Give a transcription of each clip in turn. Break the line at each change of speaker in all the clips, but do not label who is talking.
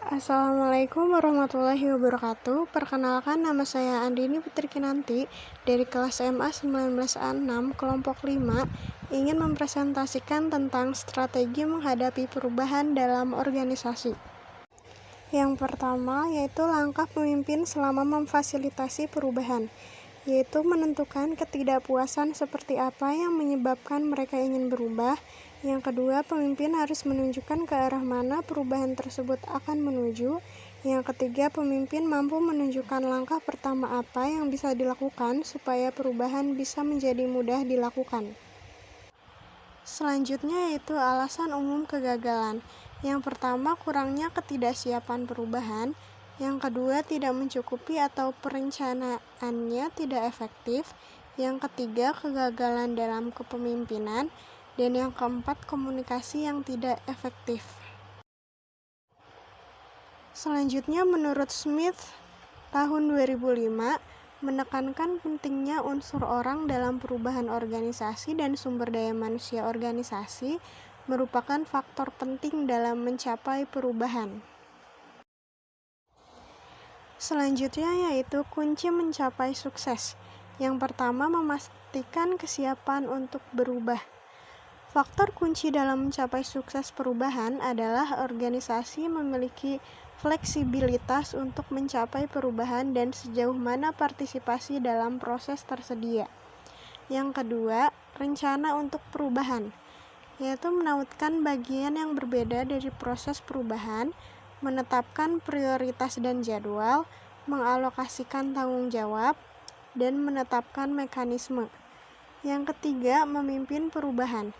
Assalamualaikum warahmatullahi wabarakatuh. Perkenalkan, nama saya Andini Putri Kinanti dari kelas MA 19A6 kelompok 5 ingin mempresentasikan tentang strategi menghadapi perubahan dalam organisasi. Yang pertama yaitu langkah pemimpin selama memfasilitasi perubahan, yaitu menentukan ketidakpuasan seperti apa yang menyebabkan mereka ingin berubah. Yang kedua, pemimpin harus menunjukkan ke arah mana perubahan tersebut akan menuju. Yang ketiga, pemimpin mampu menunjukkan langkah pertama apa yang bisa dilakukan supaya perubahan bisa menjadi mudah dilakukan. Selanjutnya yaitu alasan umum kegagalan. Yang pertama, kurangnya ketidaksiapan perubahan. Yang kedua, tidak mencukupi atau perencanaannya tidak efektif. Yang ketiga, kegagalan dalam kepemimpinan. Dan yang keempat, komunikasi yang tidak efektif. Selanjutnya, menurut Smith tahun 2005, menekankan pentingnya unsur orang dalam perubahan organisasi dan sumber daya manusia organisasi merupakan faktor penting dalam mencapai perubahan. Selanjutnya yaitu kunci mencapai sukses. Yang pertama, memastikan kesiapan untuk berubah. Faktor kunci dalam mencapai sukses perubahan adalah organisasi memiliki fleksibilitas untuk mencapai perubahan dan sejauh mana partisipasi dalam proses tersedia. Yang kedua, rencana untuk perubahan, yaitu menautkan bagian yang berbeda dari proses perubahan, menetapkan prioritas dan jadwal, mengalokasikan tanggung jawab, dan menetapkan mekanisme. Yang ketiga, memimpin perubahan.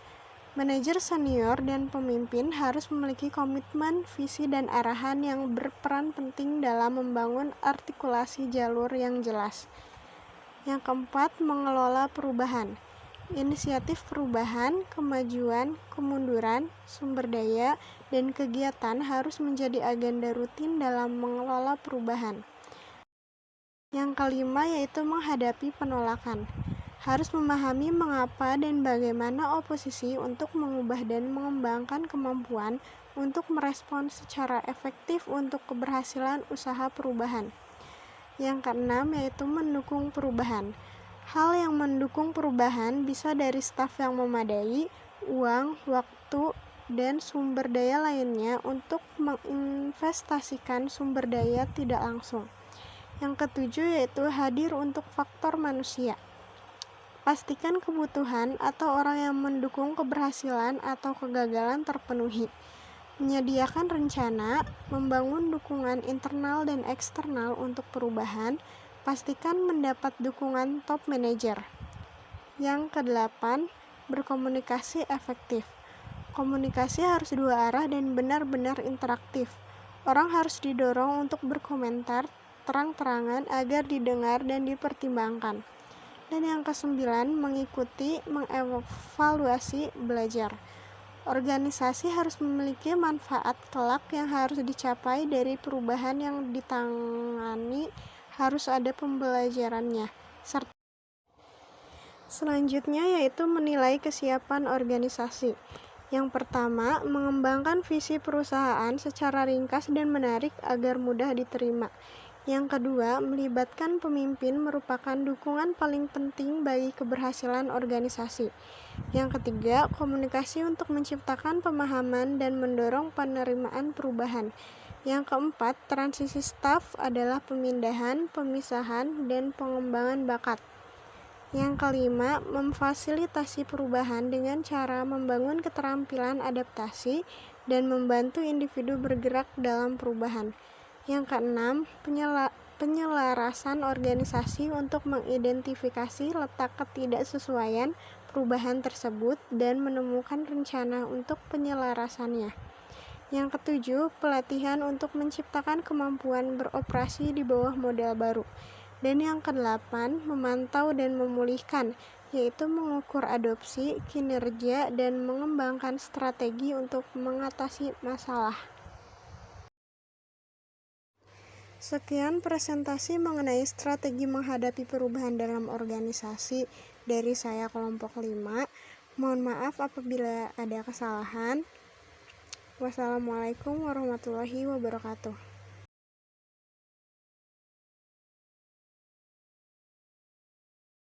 Manajer senior dan pemimpin harus memiliki komitmen, visi, dan arahan yang berperan penting dalam membangun artikulasi jalur yang jelas. Yang keempat, mengelola perubahan. Inisiatif perubahan, kemajuan, kemunduran, sumber daya, dan kegiatan harus menjadi agenda rutin dalam mengelola perubahan. Yang kelima yaitu menghadapi penolakan. Harus memahami mengapa dan bagaimana oposisi untuk mengubah dan mengembangkan kemampuan untuk merespons secara efektif untuk keberhasilan usaha perubahan. Yang keenam yaitu mendukung perubahan. Hal yang mendukung perubahan bisa dari staf yang memadai, uang, waktu, dan sumber daya lainnya untuk menginvestasikan sumber daya tidak langsung. Yang ketujuh yaitu hadir untuk faktor manusia. Pastikan kebutuhan atau orang yang mendukung keberhasilan atau kegagalan terpenuhi. Menyediakan rencana, membangun dukungan internal dan eksternal untuk perubahan, pastikan mendapat dukungan top manager. Yang kedelapan, berkomunikasi efektif. Komunikasi harus dua arah dan benar-benar interaktif. Orang harus didorong untuk berkomentar terang-terangan agar didengar dan dipertimbangkan. Dan yang kesembilan, mengikuti, mengevaluasi, belajar. Organisasi harus memiliki manfaat kelak yang harus dicapai dari perubahan yang ditangani, harus ada pembelajarannya. Selanjutnya yaitu menilai kesiapan organisasi. Yang pertama, mengembangkan visi perusahaan secara ringkas dan menarik agar mudah diterima. Yang kedua, melibatkan pemimpin merupakan dukungan paling penting bagi keberhasilan organisasi. Yang ketiga, komunikasi untuk menciptakan pemahaman dan mendorong penerimaan perubahan. Yang keempat, transisi staf adalah pemindahan, pemisahan, dan pengembangan bakat. Yang kelima, memfasilitasi perubahan dengan cara membangun keterampilan adaptasi dan membantu individu bergerak dalam perubahan. Yang keenam, penyelarasan organisasi untuk mengidentifikasi letak ketidaksesuaian perubahan tersebut dan menemukan rencana untuk penyelarasannya. Yang ketujuh, pelatihan untuk menciptakan kemampuan beroperasi di bawah model baru. Dan yang kedelapan, memantau dan memulihkan, yaitu mengukur adopsi, kinerja, dan mengembangkan strategi untuk mengatasi masalah. Sekian presentasi mengenai strategi menghadapi perubahan dalam organisasi dari saya kelompok 5. Mohon maaf apabila ada kesalahan. Wassalamualaikum warahmatullahi wabarakatuh.